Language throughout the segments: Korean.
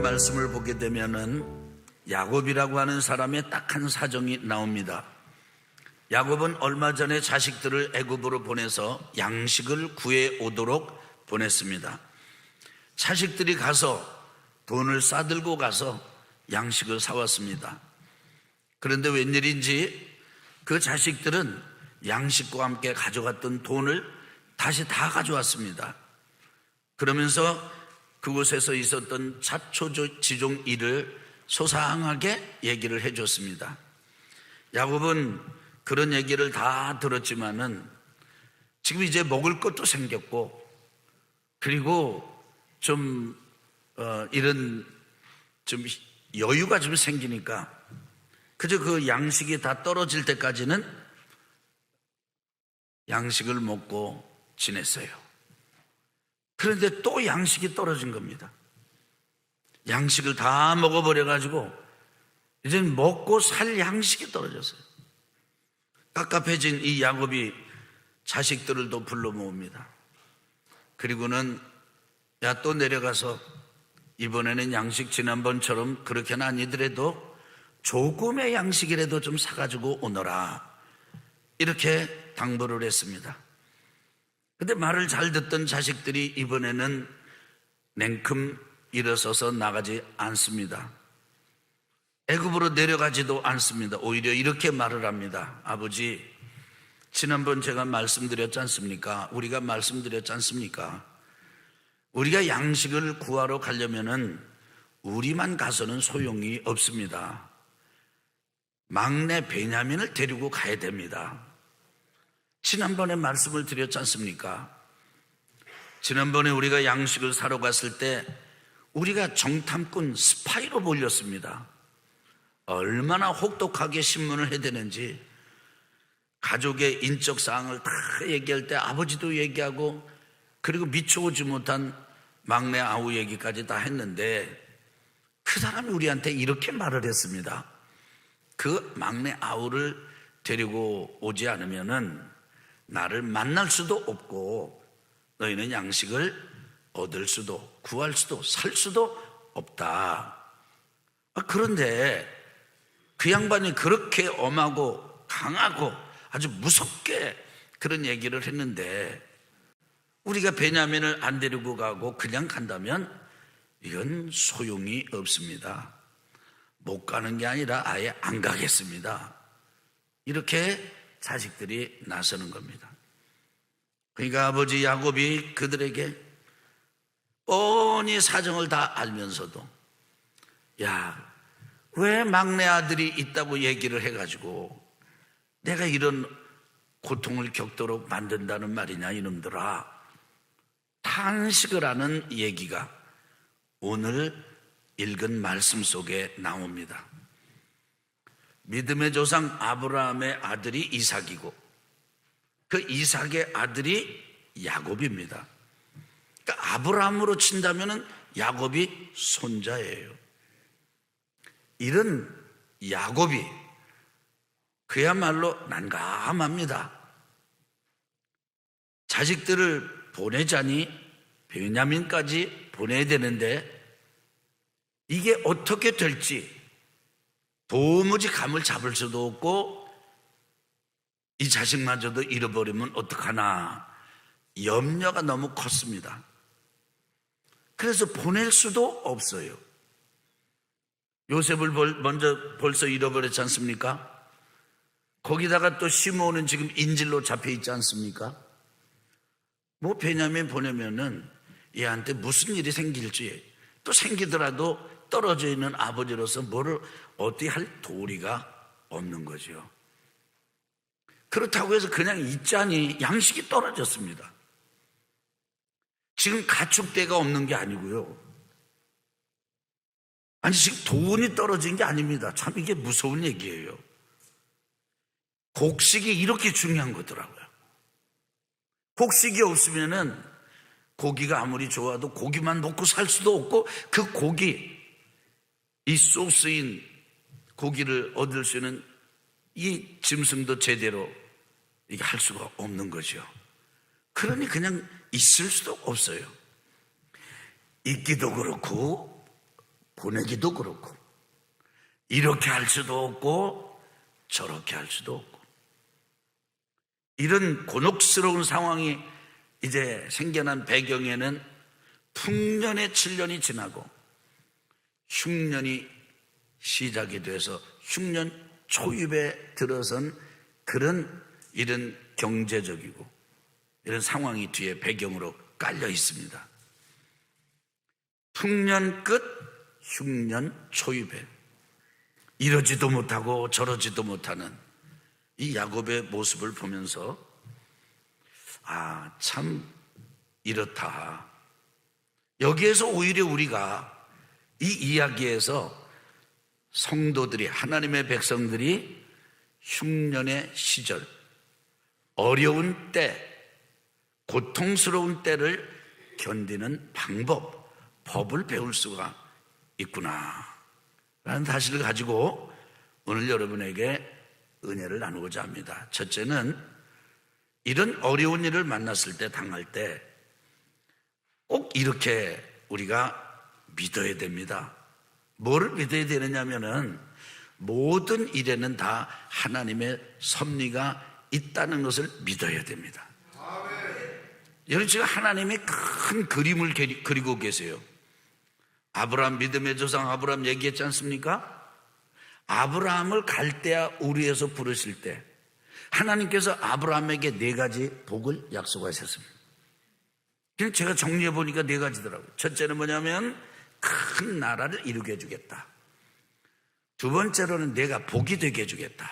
말씀을 보게 되면은 야곱이라고 하는 사람의 딱한 사정이 나옵니다. 야곱은 얼마 전에 자식들을 애굽으로 보내서 양식을 구해 오도록 보냈습니다. 자식들이 가서 돈을 싸들고 가서 양식을 사왔습니다. 그런데 웬일인지 그 자식들은 양식과 함께 가져갔던 돈을 다시 다 가져왔습니다. 그러면서 그곳에서 있었던 자초지종 일을 소상하게 얘기를 해줬습니다. 야곱은 그런 얘기를 다 들었지만은 지금 이제 먹을 것도 생겼고, 그리고 좀 이런 좀 여유가 좀 생기니까 그저 그 양식이 다 떨어질 때까지는 양식을 먹고 지냈어요. 그런데 또 양식이 떨어진 겁니다. 양식을 다 먹어버려가지고 이제는 먹고 살 양식이 떨어졌어요. 깝깝해진 이 야곱이 자식들을 또 불러 모읍니다. 그리고는 야, 또 내려가서 이번에는 양식 지난번처럼 그렇게는 아니더라도 조금의 양식이라도 좀 사가지고 오너라, 이렇게 당부를 했습니다. 근데 말을 잘 듣던 자식들이 이번에는 냉큼 일어서서 나가지 않습니다. 애굽으로 내려가지도 않습니다. 오히려 이렇게 말을 합니다. 아버지, 지난번 제가 말씀드렸지 않습니까? 우리가 말씀드렸지 않습니까? 우리가 양식을 구하러 가려면은 우리만 가서는 소용이 없습니다. 막내 베냐민을 데리고 가야 됩니다. 지난번에 말씀을 드렸지 않습니까? 지난번에 우리가 양식을 사러 갔을 때 우리가 정탐꾼 스파이로 몰렸습니다. 얼마나 혹독하게 신문을 해대는지, 가족의 인적 사항을 다 얘기할 때 아버지도 얘기하고, 그리고 미쳐오지 못한 막내 아우 얘기까지 다 했는데 그 사람이 우리한테 이렇게 말을 했습니다. 그 막내 아우를 데리고 오지 않으면은 나를 만날 수도 없고 너희는 양식을 얻을 수도 구할 수도 살 수도 없다. 그런데 그 양반이 그렇게 엄하고 강하고 아주 무섭게 그런 얘기를 했는데 우리가 베냐민을 안 데리고 가고 그냥 간다면 이건 소용이 없습니다. 못 가는 게 아니라 아예 안 가겠습니다. 이렇게 자식들이 나서는 겁니다. 그러니까 아버지 야곱이 그들에게 뻔히 사정을 다 알면서도 야, 왜 막내 아들이 있다고 얘기를 해가지고 내가 이런 고통을 겪도록 만든다는 말이냐 이놈들아, 탄식을 하는 얘기가 오늘 읽은 말씀 속에 나옵니다. 믿음의 조상 아브라함의 아들이 이삭이고 그 이삭의 아들이 야곱입니다. 그러니까 아브라함으로 친다면 야곱이 손자예요. 이런 야곱이 그야말로 난감합니다. 자식들을 보내자니 베냐민까지 보내야 되는데 이게 어떻게 될지 도무지 감을 잡을 수도 없고 이 자식마저도 잃어버리면 어떡하나 염려가 너무 컸습니다. 그래서 보낼 수도 없어요. 요셉을 먼저 벌써 잃어버렸지 않습니까? 거기다가 또 시므온은 지금 인질로 잡혀 있지 않습니까? 뭐 베냐민 보내면은 얘한테 무슨 일이 생길지, 또 생기더라도 떨어져 있는 아버지로서 뭐를 어떻게 할 도리가 없는 거죠. 그렇다고 해서 그냥 있자니 양식이 떨어졌습니다. 지금 가축대가 없는 게 아니고요. 아니, 지금 돈이 떨어진 게 아닙니다. 참 이게 무서운 얘기예요. 곡식이 이렇게 중요한 거더라고요. 곡식이 없으면은 고기가 아무리 좋아도 고기만 먹고 살 수도 없고 그 고기, 이 소스인 고기를 얻을 수 있는 이 짐승도 제대로 이게 할 수가 없는 거죠. 그러니 그냥 있을 수도 없어요. 있기도 그렇고 보내기도 그렇고, 이렇게 할 수도 없고 저렇게 할 수도 없고, 이런 곤혹스러운 상황이 이제 생겨난 배경에는 풍년의 7년이 지나고 흉년이 시작이 돼서 흉년 초입에 들어선 그런 이런 경제적이고 이런 상황이 뒤에 배경으로 깔려 있습니다. 풍년 끝, 흉년 초입에 이러지도 못하고 저러지도 못하는 이 야곱의 모습을 보면서 참 이렇다. 여기에서 오히려 우리가 이 이야기에서 성도들이, 하나님의 백성들이 흉년의 시절, 어려운 때, 고통스러운 때를 견디는 방법, 법을 배울 수가 있구나 라는 사실을 가지고 오늘 여러분에게 은혜를 나누고자 합니다. 첫째는 이런 어려운 일을 만났을 때, 당할 때 꼭 이렇게 우리가 믿어야 됩니다. 뭐를 믿어야 되느냐면은 모든 일에는 다 하나님의 섭리가 있다는 것을 믿어야 됩니다. 여러분, 지금 하나님이 큰 그림을 그리고 계세요. 아브라함, 믿음의 조상 아브라함 얘기했지 않습니까? 아브라함을 갈대아 우르에서 부르실 때 하나님께서 아브라함에게 4가지 복을 약속하셨습니다. 제가 정리해 보니까 4가지더라고요. 첫째는 뭐냐면 큰 나라를 이루게 해주겠다. 두 번째로는 내가 복이 되게 해주겠다.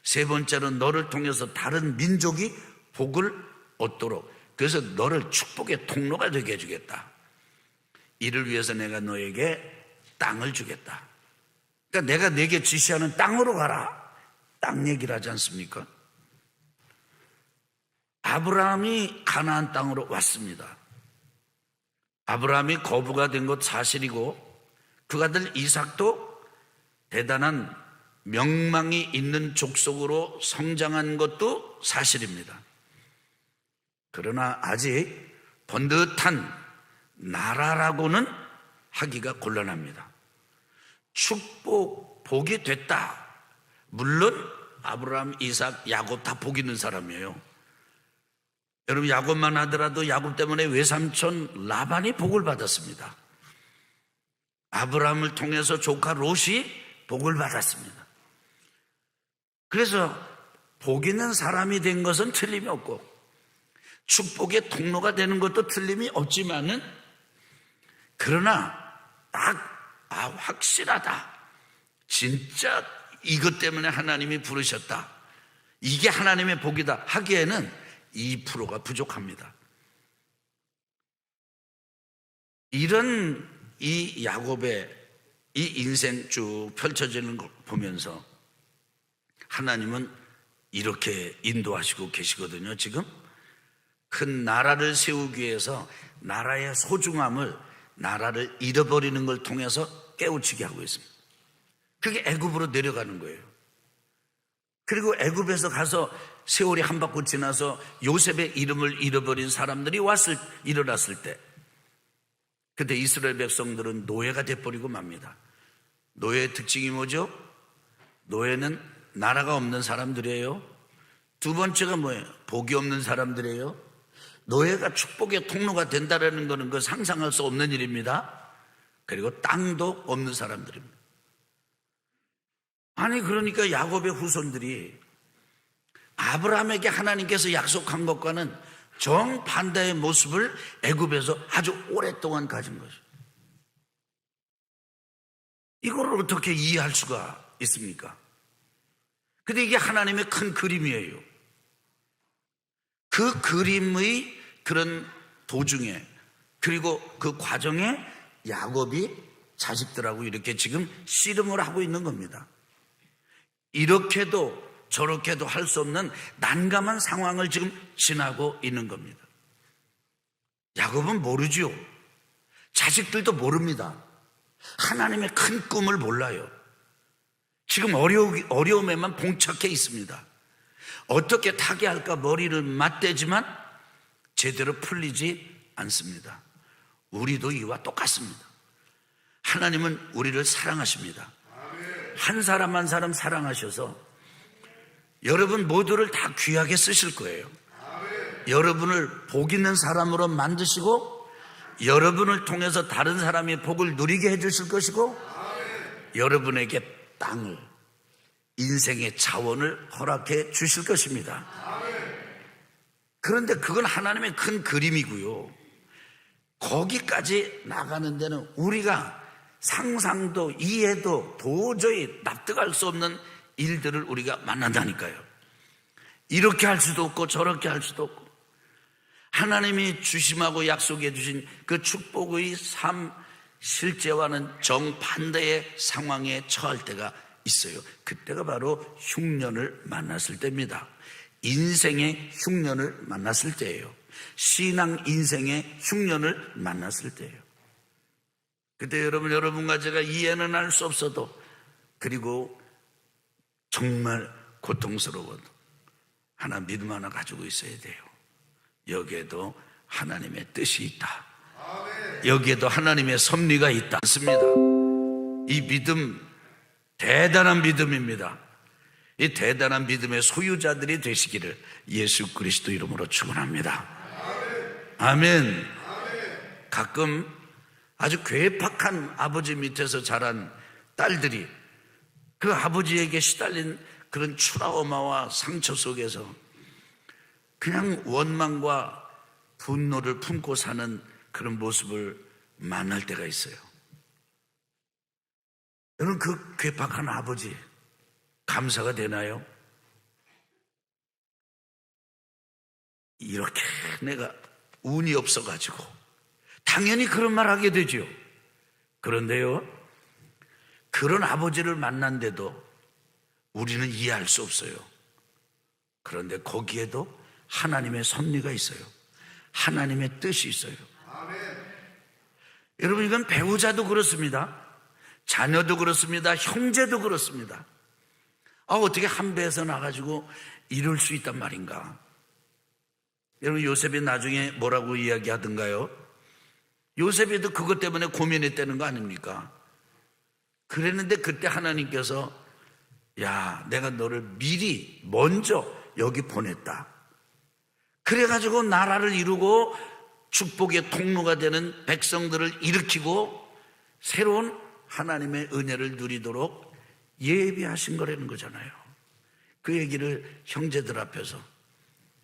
세 번째로는 너를 통해서 다른 민족이 복을 얻도록, 그래서 너를 축복의 통로가 되게 해주겠다. 이를 위해서 내가 너에게 땅을 주겠다. 그러니까 내가 내게 지시하는 땅으로 가라. 땅 얘기를 하지 않습니까? 아브라함이 가나안 땅으로 왔습니다. 아브라함이 거부가 된 것 사실이고 그 아들 이삭도 대단한 명망이 있는 족속으로 성장한 것도 사실입니다. 그러나 아직 번듯한 나라라고는 하기가 곤란합니다. 축복, 복이 됐다. 물론 아브라함, 이삭, 야곱 다 복 있는 사람이에요. 여러분, 야곱만 하더라도 야곱 때문에 외삼촌 라반이 복을 받았습니다. 아브라함을 통해서 조카 롯이 복을 받았습니다. 그래서 복 있는 사람이 된 것은 틀림이 없고 축복의 통로가 되는 것도 틀림이 없지만은, 그러나 딱 확실하다, 진짜 이것 때문에 하나님이 부르셨다, 이게 하나님의 복이다 하기에는 2%가 부족합니다. 이런 이 야곱의 이 인생 쭉 펼쳐지는 걸 보면서 하나님은 이렇게 인도하시고 계시거든요. 지금 큰 나라를 세우기 위해서 나라의 소중함을, 나라를 잃어버리는 걸 통해서 깨우치게 하고 있습니다. 그게 애굽으로 내려가는 거예요. 그리고 애굽에서 가서 세월이 한 바퀴 지나서 요셉의 이름을 잃어버린 사람들이 일어났을 때, 그때 이스라엘 백성들은 노예가 돼버리고 맙니다. 노예의 특징이 뭐죠? 노예는 나라가 없는 사람들이에요. 두 번째가 뭐예요? 복이 없는 사람들이에요. 노예가 축복의 통로가 된다는 것은 그 상상할 수 없는 일입니다. 그리고 땅도 없는 사람들입니다. 아니, 그러니까 야곱의 후손들이 아브라함에게 하나님께서 약속한 것과는 정반대의 모습을 애굽에서 아주 오랫동안 가진 거죠. 이걸 어떻게 이해할 수가 있습니까? 근데 이게 하나님의 큰 그림이에요. 그 그림의 그런 도중에, 그리고 그 과정에 야곱이 자식들하고 이렇게 지금 씨름을 하고 있는 겁니다. 이렇게도 저렇게도 할 수 없는 난감한 상황을 지금 지나고 있는 겁니다. 야곱은 모르죠. 자식들도 모릅니다. 하나님의 큰 꿈을 몰라요. 지금 어려움에만 봉착해 있습니다. 어떻게 타개할까 머리를 맞대지만 제대로 풀리지 않습니다. 우리도 이와 똑같습니다. 하나님은 우리를 사랑하십니다. 한 사람 한 사람 사랑하셔서 여러분 모두를 다 귀하게 쓰실 거예요. 여러분을 복 있는 사람으로 만드시고 여러분을 통해서 다른 사람의 복을 누리게 해주실 것이고 여러분에게 땅을, 인생의 자원을 허락해 주실 것입니다. 그런데 그건 하나님의 큰 그림이고요. 거기까지 나가는 데는 우리가 상상도 이해도 도저히 납득할 수 없는 일들을 우리가 만난다니까요. 이렇게 할 수도 없고 저렇게 할 수도 없고 하나님이 주심하고 약속해 주신 그 축복의 삶 실제와는 정반대의 상황에 처할 때가 있어요. 그때가 바로 흉년을 만났을 때입니다. 인생의 흉년을 만났을 때예요. 신앙 인생의 흉년을 만났을 때예요. 그때 여러분과 제가 이해는 할 수 없어도 그리고 정말 고통스러워도 하나 믿음 하나 가지고 있어야 돼요. 여기에도 하나님의 뜻이 있다. 여기에도 하나님의 섭리가 있다. 맞습니다. 이 믿음 대단한 믿음입니다. 이 대단한 믿음의 소유자들이 되시기를 예수 그리스도 이름으로 축원합니다. 아멘. 가끔 아주 괴팍한 아버지 밑에서 자란 딸들이 그 아버지에게 시달린 그런 트라우마와 상처 속에서 그냥 원망과 분노를 품고 사는 그런 모습을 만날 때가 있어요. 여러분 그 괴팍한 아버지 감사가 되나요? 이렇게 내가 운이 없어가지고 당연히 그런 말 하게 되죠. 그런데요, 그런 아버지를 만난데도 우리는 이해할 수 없어요. 그런데 거기에도 하나님의 섭리가 있어요. 하나님의 뜻이 있어요. 여러분 이건 배우자도 그렇습니다. 자녀도 그렇습니다. 형제도 그렇습니다. 어떻게 한 배에서 나가지고 이럴 수 있단 말인가? 여러분 요셉이 나중에 뭐라고 이야기하던가요? 요셉이도 그것 때문에 고민했다는 거 아닙니까? 그랬는데 그때 하나님께서 야, 내가 너를 미리 먼저 여기 보냈다. 그래가지고 나라를 이루고 축복의 통로가 되는 백성들을 일으키고 새로운 하나님의 은혜를 누리도록 예비하신 거라는 거잖아요. 그 얘기를 형제들 앞에서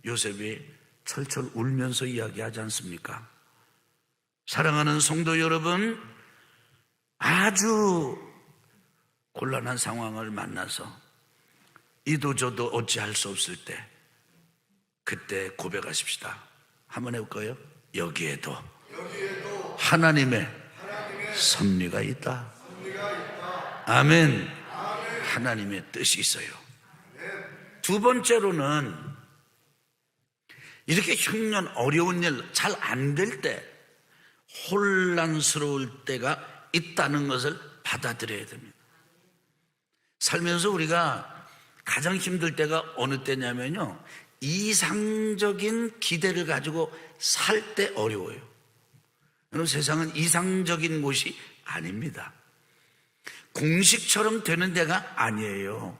요셉이 철철 울면서 이야기하지 않습니까? 사랑하는 성도 여러분, 아주 곤란한 상황을 만나서 이도 저도 어찌할 수 없을 때 그때 고백하십시다. 한번 해볼까요? 여기에도 하나님의 섭리가 있다. 아멘. 하나님의 뜻이 있어요. 두 번째로는 이렇게 흉년 어려운 일 잘 안 될 때 혼란스러울 때가 있다는 것을 받아들여야 됩니다. 살면서 우리가 가장 힘들 때가 어느 때냐면요, 이상적인 기대를 가지고 살 때 어려워요. 여러분 세상은 이상적인 곳이 아닙니다. 공식처럼 되는 데가 아니에요.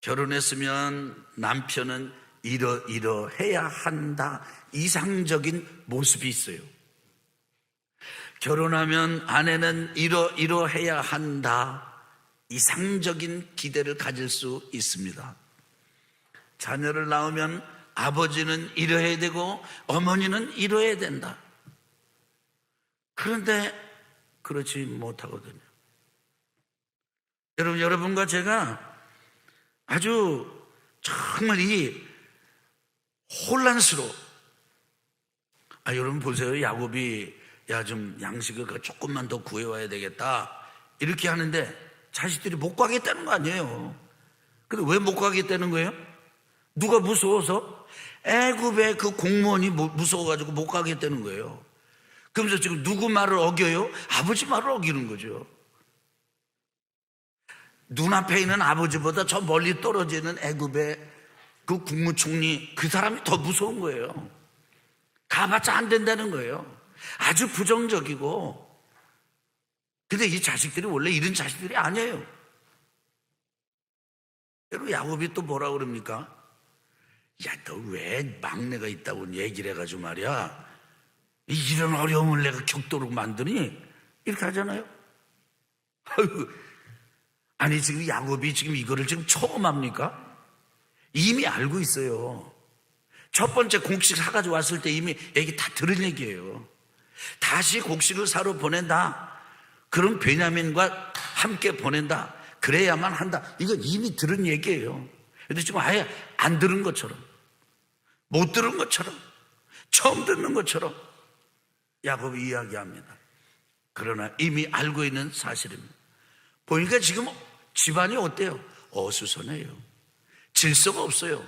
결혼했으면 남편은 이러해야 한다, 이상적인 모습이 있어요. 결혼하면 아내는 이러해야 한다, 이상적인 기대를 가질 수 있습니다. 자녀를 낳으면 아버지는 이러해야 되고 어머니는 이러해야 된다. 그런데 그렇지 못하거든요. 여러분과 제가 아주 정말 이 혼란스러워. 여러분 보세요. 야곱이 좀 양식을 조금만 더 구해와야 되겠다 이렇게 하는데 자식들이 못 가겠다는 거 아니에요. 근데 왜 못 가겠다는 거예요? 누가 무서워서? 애굽의 그 공무원이 무서워가지고 못 가겠다는 거예요. 그러면서 지금 누구 말을 어겨요? 아버지 말을 어기는 거죠. 눈앞에 있는 아버지보다 저 멀리 떨어지는 애굽의 그 국무총리, 그 사람이 더 무서운 거예요. 가봤자 안 된다는 거예요. 아주 부정적이고 근데 이 자식들이 원래 이런 자식들이 아니에요. 여러분, 야곱이 또 뭐라 그럽니까? 야, 너 왜 막내가 있다고 얘기를 해가지고 말이야, 이런 어려움을 내가 겪도록 만드니? 이렇게 하잖아요. 아이고, 아니 지금 야곱이 지금 이거를 지금 처음 합니까? 이미 알고 있어요. 첫 번째 곡식 사가지고 왔을 때 이미 얘기 다 들은 얘기예요. 다시 곡식을 사러 보낸다, 그럼 베냐민과 함께 보낸다, 그래야만 한다, 이거 이미 들은 얘기예요. 근데 지금 아예 안 들은 것처럼, 못 들은 것처럼, 처음 듣는 것처럼 야곱이 이야기합니다. 그러나 이미 알고 있는 사실입니다. 보니까 지금 집안이 어때요? 어수선해요. 질서가 없어요.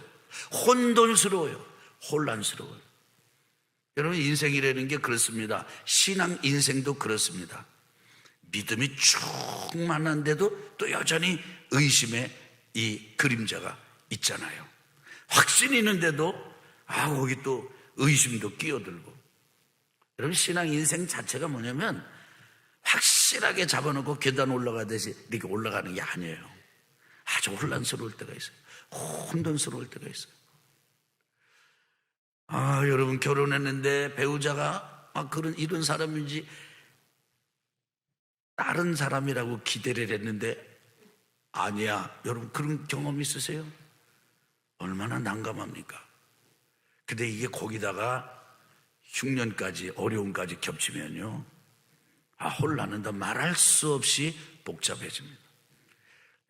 혼돈스러워요. 혼란스러워요. 여러분, 인생이라는 게 그렇습니다. 신앙 인생도 그렇습니다. 믿음이 충만한데도 또 여전히 의심의 이 그림자가 있잖아요. 확신이 있는데도 거기 또 의심도 끼어들고. 여러분, 신앙 인생 자체가 뭐냐면 확실하게 잡아놓고 계단 올라가듯이 이렇게 올라가는 게 아니에요. 아주 혼란스러울 때가 있어요. 혼돈스러울 때가 있어요. 여러분, 결혼했는데 배우자가 이런 사람인지 다른 사람이라고 기대를 했는데 아니야. 여러분, 그런 경험 있으세요? 얼마나 난감합니까? 근데 이게 거기다가 흉년까지, 어려움까지 겹치면요, 혼란은 말할 수 없이 복잡해집니다.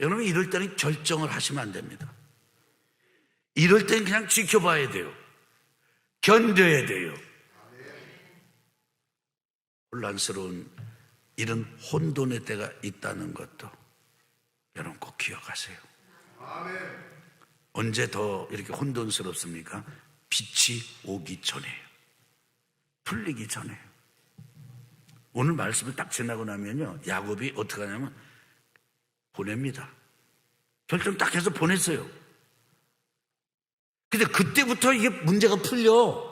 여러분, 이럴 때는 결정을 하시면 안 됩니다. 이럴 때는 그냥 지켜봐야 돼요. 견뎌야 돼요. 혼란스러운 이런 혼돈의 때가 있다는 것도 여러분 꼭 기억하세요. 언제 더 이렇게 혼돈스럽습니까? 빛이 오기 전에요. 풀리기 전에요. 오늘 말씀을 딱 지나고 나면요, 야곱이 어떻게 하냐면 보냅니다. 결정 딱 해서 보냈어요. 근데 그때부터 이게 문제가 풀려.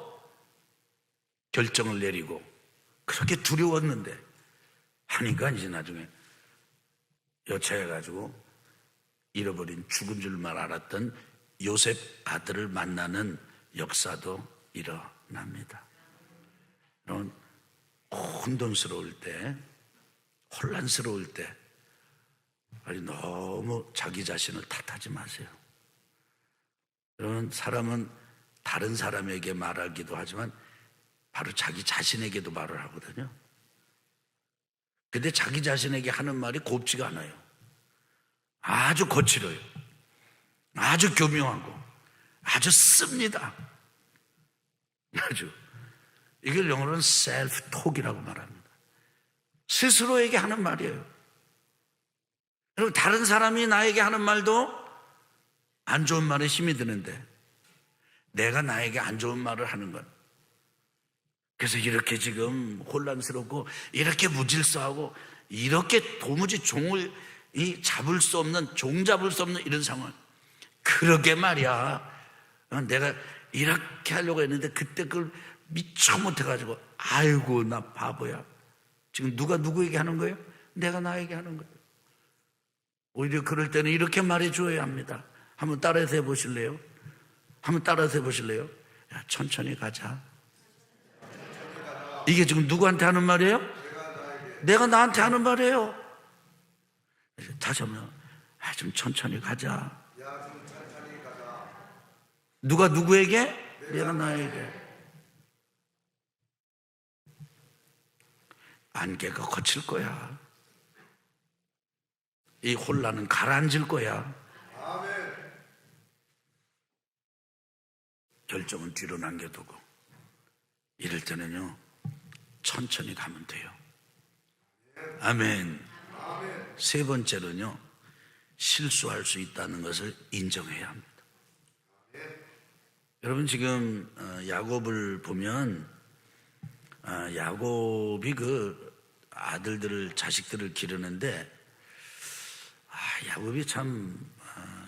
결정을 내리고 그렇게 두려웠는데 하니까 이제 나중에 여차해가지고 잃어버린, 죽은 줄만 알았던 요셉 아들을 만나는 역사도 일어납니다. 여러분, 혼돈스러울 때, 혼란스러울 때 너무 자기 자신을 탓하지 마세요. 여러분, 사람은 다른 사람에게 말하기도 하지만 바로 자기 자신에게도 말을 하거든요. 근데 자기 자신에게 하는 말이 곱지가 않아요. 아주 거칠어요. 아주 교묘하고 아주 씁니다. 아주. 이걸 영어로는 self-talk이라고 말합니다. 스스로에게 하는 말이에요. 여러분, 다른 사람이 나에게 하는 말도 안 좋은 말에 힘이 드는데 내가 나에게 안 좋은 말을 하는 것. 그래서 이렇게 지금 혼란스럽고 이렇게 무질서하고 이렇게 도무지 종을 잡을 수 없는, 종 잡을 수 없는 이런 상황. 그러게 말이야, 내가 이렇게 하려고 했는데 그때 그걸 미처 못해가지고 아이고 나 바보야. 지금 누가 누구에게 하는 거예요? 내가 나에게 하는 거예요. 오히려 그럴 때는 이렇게 말해줘야 합니다. 한번 따라서 해보실래요? 한번 따라서 해보실래요? 야, 천천히 가자. 이게 지금 누구한테 하는 말이에요? 내가 나한테 하는 말이에요. 다시 한번, 좀 천천히 가자. 누가 누구에게? 내가 나에게. 안개가 거칠 거야. 이 혼란은 가라앉을 거야. 결정은 뒤로 남겨두고 이럴 때는요, 천천히 가면 돼요. 아멘. 세 번째로는요, 실수할 수 있다는 것을 인정해야 합니다. 여러분, 지금 야곱을 보면 야곱이 그 아들들을, 자식들을 기르는데 야곱이 참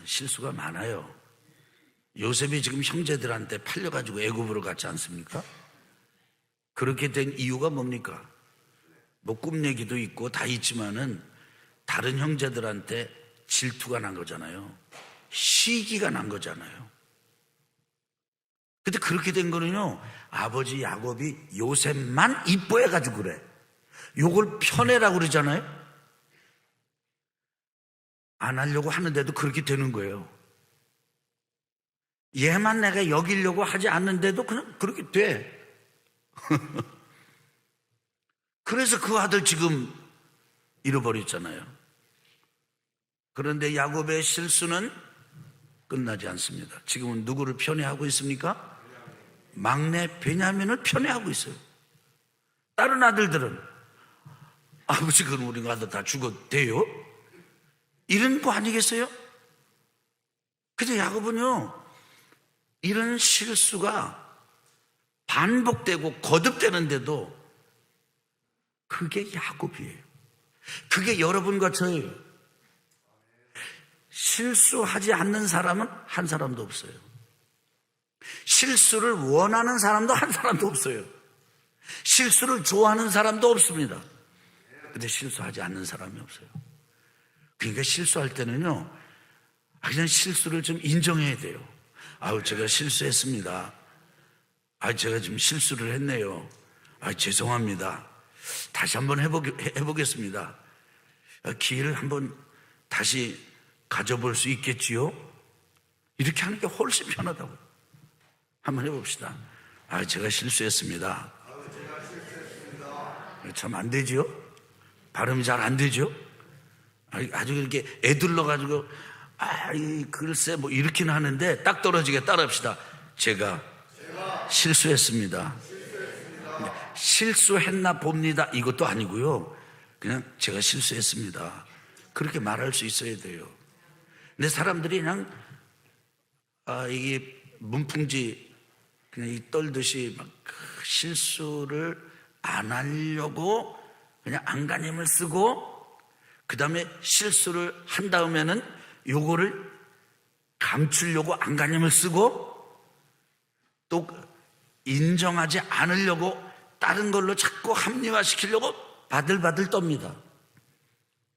실수가 많아요. 요셉이 지금 형제들한테 팔려가지고 애굽으로 갔지 않습니까? 그렇게 된 이유가 뭡니까? 뭐 꿈 얘기도 있고 다 있지만은 다른 형제들한테 질투가 난 거잖아요. 시기가 난 거잖아요. 근데 그렇게 된 거는요, 아버지 야곱이 요셉만 이뻐해가지고 그래. 요걸 편애라고 그러잖아요. 안 하려고 하는데도 그렇게 되는 거예요. 얘만 내가 여기려고 하지 않는데도 그냥 그렇게 돼. 그래서 그 아들 지금 잃어버렸잖아요. 그런데 야곱의 실수는 끝나지 않습니다. 지금은 누구를 편애하고 있습니까? 막내 베냐민을 편애하고 있어요. 다른 아들들은 아버지 그럼 우리 아들 다 죽어도 돼요? 이런 거 아니겠어요? 근데 야곱은요, 이런 실수가 반복되고 거듭되는데도 그게 야곱이에요. 그게 여러분과 저예요. 실수하지 않는 사람은 한 사람도 없어요. 실수를 원하는 사람도 한 사람도 없어요. 실수를 좋아하는 사람도 없습니다. 근데 실수하지 않는 사람이 없어요. 그러니까 실수할 때는요, 그냥 실수를 좀 인정해야 돼요. 아우, 제가 실수했습니다. 아, 제가 좀 실수를 했네요. 아, 죄송합니다. 다시 한번 해보겠습니다. 기회를 한번 다시 가져볼 수 있겠지요? 이렇게 하는 게 훨씬 편하다고요. 한번 해봅시다. 아, 제가 실수했습니다. 참 안 되지요? 발음이 잘 안 되죠? 아주 이렇게 애들러가지고, 글쎄, 뭐, 이렇게는 하는데, 딱 떨어지게 따라합시다. 제가 실수했습니다. 실수했나 봅니다. 이것도 아니고요. 그냥 제가 실수했습니다. 그렇게 말할 수 있어야 돼요. 근데 사람들이 그냥, 이게 문풍지, 그냥 떨듯이 막 실수를 안 하려고 그냥 안간힘을 쓰고, 그 다음에 실수를 한 다음에는 요거를 감추려고 안간힘을 쓰고, 또 인정하지 않으려고 다른 걸로 자꾸 합리화시키려고 바들바들 떱니다.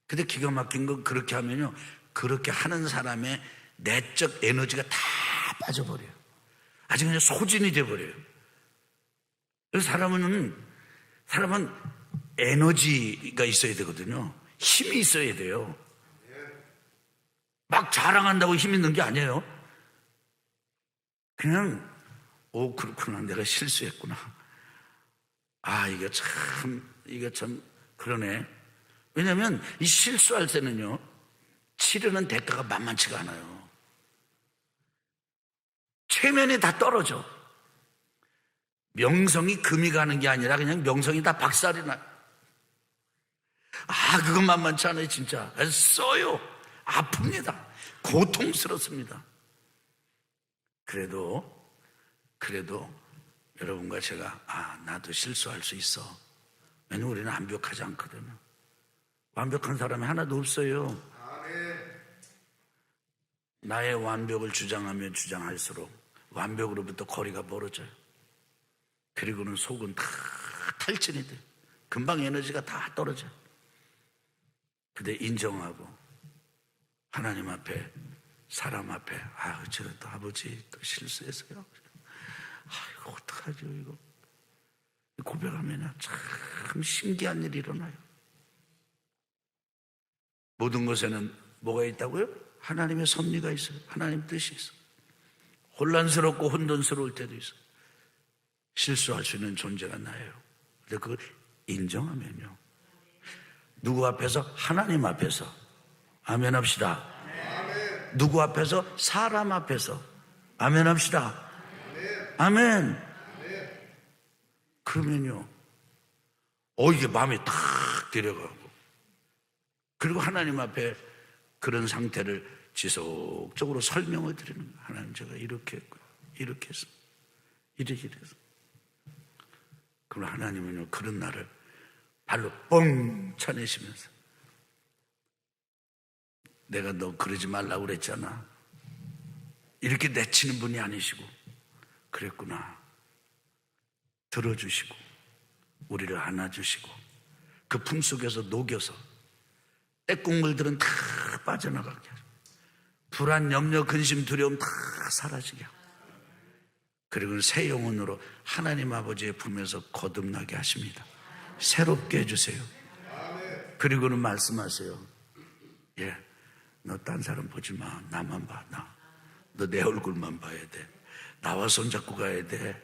근데 기가 막힌 건 그렇게 하면요, 그렇게 하는 사람의 내적 에너지가 다 빠져버려요. 아주 그냥 소진이 돼버려요. 그래서 사람은 에너지가 있어야 되거든요. 힘이 있어야 돼요. 막 자랑한다고 힘 있는 게 아니에요. 그냥 그렇구나, 내가 실수했구나. 이거 참 그러네. 왜냐하면 이 실수할 때는요, 치르는 대가가 만만치가 않아요. 체면이 다 떨어져. 명성이 금이 가는 게 아니라 그냥 명성이 다 박살이 나요. 그건 만만치 않아요, 진짜. 써요. 아픕니다. 고통스럽습니다. 그래도 여러분과 제가 나도 실수할 수 있어. 왜냐면 우리는 완벽하지 않거든요. 완벽한 사람이 하나도 없어요. 나의 완벽을 주장하면 주장할수록 완벽으로부터 거리가 멀어져요. 그리고는 속은 다 탈진이 돼요. 금방 에너지가 다 떨어져요. 근데 인정하고 하나님 앞에, 사람 앞에, 제가 또 아버지 또 실수했어요. 이거 어떡하죠, 이거. 고백하면 참 신기한 일이 일어나요. 모든 것에는 뭐가 있다고요? 하나님의 섭리가 있어요. 하나님 뜻이 있어요. 혼란스럽고 혼돈스러울 때도 있어요. 실수할 수 있는 존재가 나예요. 근데 그걸 인정하면요, 누구 앞에서? 하나님 앞에서. 아멘 합시다. 누구 앞에서? 사람 앞에서. 아멘 합시다. 아멘. 그러면요, 이게 마음에 탁 들어가고, 그리고 하나님 앞에 그런 상태를 지속적으로 설명을 드리는 거예요. 하나님, 제가 이렇게 했고요, 이렇게 했어, 이렇게 해서. 그럼 하나님은요, 그런 날을 발로 뻥 차내시면서, 내가 너 그러지 말라고 그랬잖아, 이렇게 내치는 분이 아니시고, 그랬구나, 들어주시고 우리를 안아주시고, 그 품속에서 녹여서 때국물들은 다 빠져나가게 하고 불안, 염려, 근심, 두려움 다 사라지게 하고 그리고 새 영혼으로 하나님 아버지의 품에서 거듭나게 하십니다. 새롭게 해주세요. 그리고는 말씀하세요. 예, 너 딴 사람 보지 마. 나만 봐. 너 내 얼굴만 봐야 돼. 나와 손잡고 가야 돼.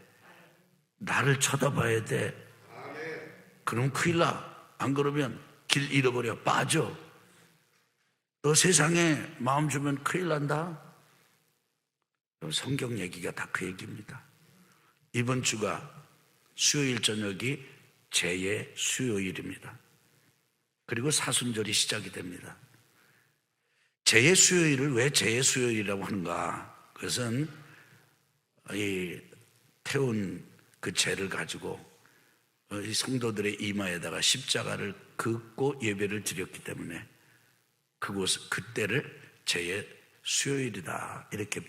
나를 쳐다봐야 돼. 그럼 큰일 나. 안 그러면 길 잃어버려. 빠져. 너 세상에 마음 주면 큰일 난다. 성경 얘기가 다 그 얘기입니다. 이번 주가 수요일 저녁이 제의 수요일입니다. 그리고 사순절이 시작이 됩니다. 제의 수요일을 왜 제의 수요일이라고 하는가? 그것은 이 태운 그 죄를 가지고 이 성도들의 이마에다가 십자가를 긋고 예배를 드렸기 때문에 그때를 제의 수요일이다 이렇게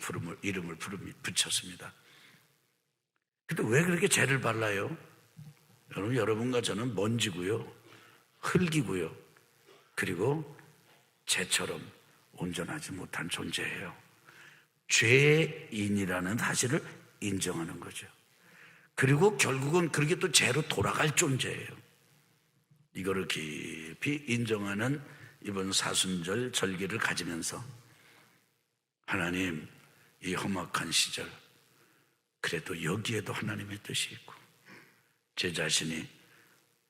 이름을 붙였습니다. 근데 왜 그렇게 죄를 발라요? 여러분과 저는 먼지고요, 흙이고요, 그리고 죄처럼 온전하지 못한 존재예요. 죄인이라는 사실을 인정하는 거죠. 그리고 결국은 그렇게 또 죄로 돌아갈 존재예요. 이거를 깊이 인정하는 이번 사순절 절기를 가지면서 하나님, 이 험악한 시절 그래도 여기에도 하나님의 뜻이 있고 제 자신이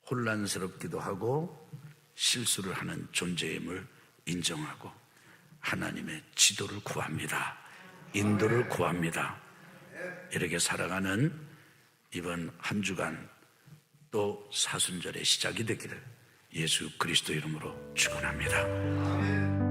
혼란스럽기도 하고 실수를 하는 존재임을 인정하고 하나님의 지도를 구합니다. 인도를 구합니다. 이렇게 살아가는 이번 한 주간 또 사순절의 시작이 되기를 예수 그리스도 이름으로 축원합니다.